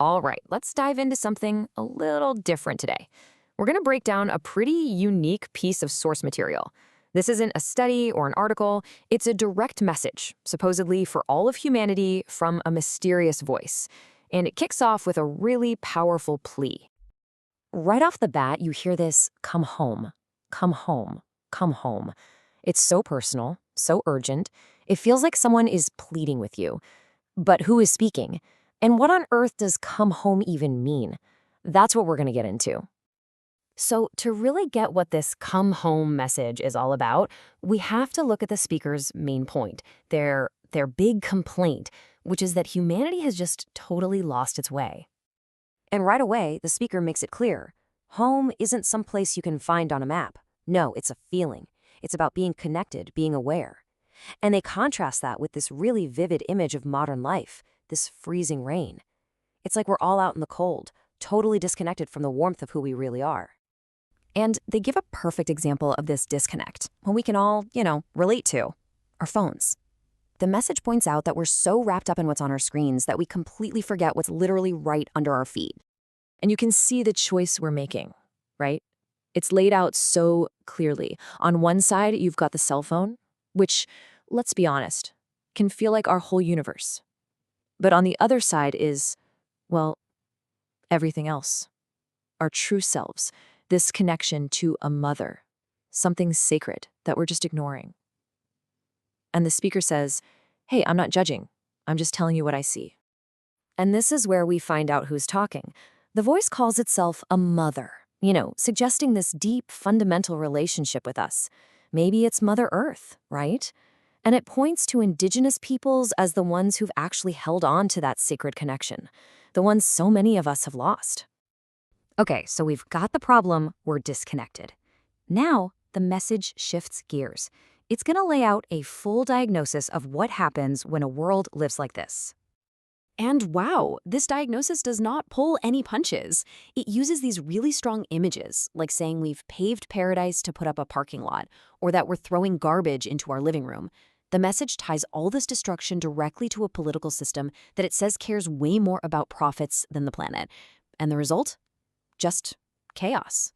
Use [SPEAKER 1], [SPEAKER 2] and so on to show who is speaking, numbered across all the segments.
[SPEAKER 1] All right, let's dive into something a little different today. We're going to break down a pretty unique piece of source material. This isn't a study or an article, it's a direct message, supposedly for all of humanity from a mysterious voice. And it kicks off with a really powerful plea. Right off the bat, you hear this come home, come home, come home. It's so personal, so urgent. It feels like someone is pleading with you. But who is speaking? And what on earth does come home even mean? That's what we're going to get into. So, to really get what this come home message is all about, we have to look at the speaker's main point, their big complaint, which is that humanity has just totally lost its way. And right away, the speaker makes it clear. Home isn't some place you can find on a map. No, it's a feeling. It's about being connected, being aware. And they contrast that with this really vivid image of modern life, this freezing rain. It's like we're all out in the cold, totally disconnected from the warmth of who we really are. And they give a perfect example of this disconnect, when we can all, relate to our phones. The message points out that we're so wrapped up in what's on our screens that we completely forget what's literally right under our feet. And you can see the choice we're making, right? It's laid out so clearly. On one side, you've got the cell phone, which, let's be honest, can feel like our whole universe. But on the other side is, well, everything else. Our true selves, this connection to a mother, something sacred that we're just ignoring. And the speaker says, hey, I'm not judging. I'm just telling you what I see. And this is where we find out who's talking. The voice calls itself a mother, suggesting this deep, fundamental relationship with us. Maybe it's Mother Earth, right? And it points to indigenous peoples as the ones who've actually held on to that sacred connection, the ones so many of us have lost. Okay, so we've got the problem, we're disconnected. Now, the message shifts gears. It's going to lay out a full diagnosis of what happens when a world lives like this. And wow, this diagnosis does not pull any punches. It uses these really strong images, like saying we've paved paradise to put up a parking lot, or that we're throwing garbage into our living room. The message ties all this destruction directly to a political system that it says cares way more about profits than the planet. And the result? Just chaos.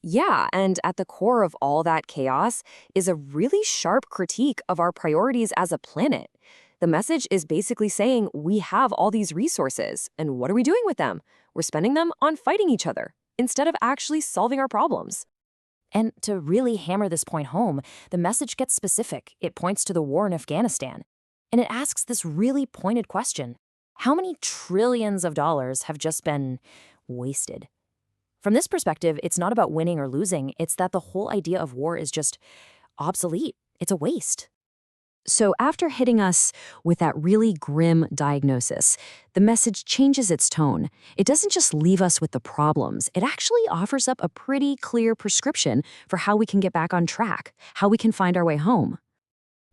[SPEAKER 1] Yeah, and at the core of all that chaos is a really sharp critique of our priorities as a planet. The message is basically saying we have all these resources, and what are we doing with them? We're spending them on fighting each other instead of actually solving our problems. And to really hammer this point home, the message gets specific. It points to the war in Afghanistan. And it asks this really pointed question. How many trillions of dollars have just been wasted? From this perspective, it's not about winning or losing. It's that the whole idea of war is just obsolete. It's a waste. So after hitting us with that really grim diagnosis, the message changes its tone. It doesn't just leave us with the problems. It actually offers up a pretty clear prescription for how we can get back on track, how we can find our way home.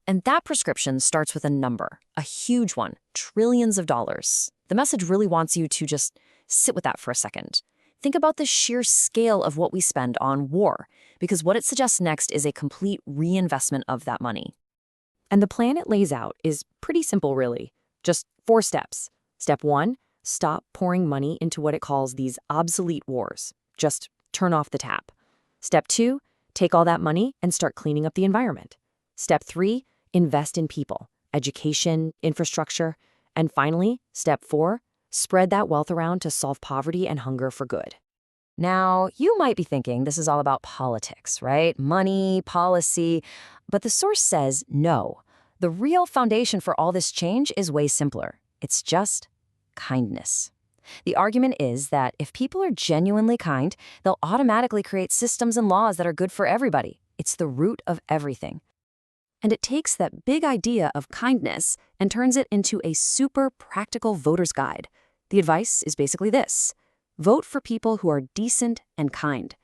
[SPEAKER 1] And that prescription starts with a number, a huge one, trillions of dollars. The message really wants you to just sit with that for a second. Think about the sheer scale of what we spend on war, because what it suggests next is a complete reinvestment of that money. And the plan it lays out is pretty simple, really. Just 4 steps. Step 1, stop pouring money into what it calls these obsolete wars. Just turn off the tap. Step 2, take all that money and start cleaning up the environment. Step 3, invest in people, education, infrastructure. And finally, step 4, spread that wealth around to solve poverty and hunger for good. Now, you might be thinking this is all about politics, right? Money, policy. But the source says no. The real foundation for all this change is way simpler. It's just kindness. The argument is that if people are genuinely kind, they'll automatically create systems and laws that are good for everybody. It's the root of everything. And it takes that big idea of kindness and turns it into a super practical voter's guide. The advice is basically this. Vote for people who are decent and kind.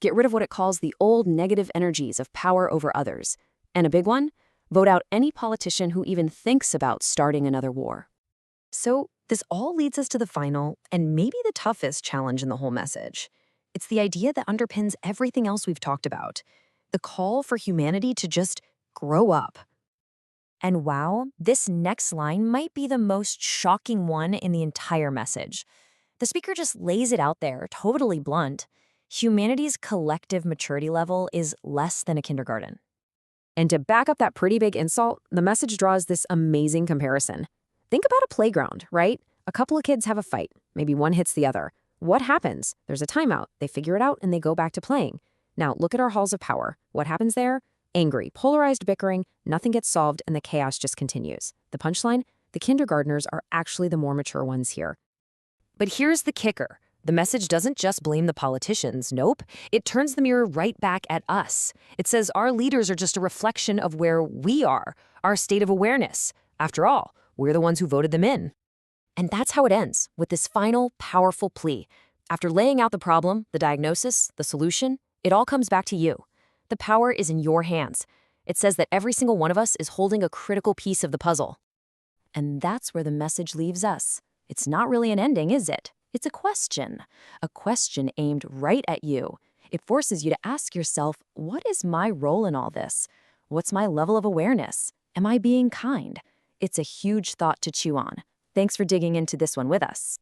[SPEAKER 1] Get rid of what it calls the old negative energies of power over others. And a big one, vote out any politician who even thinks about starting another war. So this all leads us to the final and maybe the toughest challenge in the whole message. It's the idea that underpins everything else we've talked about. The call for humanity to just grow up. And wow, this next line might be the most shocking one in the entire message. The speaker just lays it out there, totally blunt. Humanity's collective maturity level is less than a kindergarten. And to back up that pretty big insult, the message draws this amazing comparison. Think about a playground, right? A couple of kids have a fight. Maybe one hits the other. What happens? There's a timeout. They figure it out and they go back to playing. Now, look at our halls of power. What happens there? Angry, polarized bickering, nothing gets solved, and the chaos just continues. The punchline? The kindergartners are actually the more mature ones here. But here's the kicker. The message doesn't just blame the politicians, nope. It turns the mirror right back at us. It says our leaders are just a reflection of where we are, our state of awareness. After all, we're the ones who voted them in. And that's how it ends, with this final, powerful plea. After laying out the problem, the diagnosis, the solution, it all comes back to you. The power is in your hands. It says that every single one of us is holding a critical piece of the puzzle. And that's where the message leaves us. It's not really an ending, is it? It's a question aimed right at you. It forces you to ask yourself, what is my role in all this? What's my level of awareness? Am I being kind? It's a huge thought to chew on. Thanks for digging into this one with us.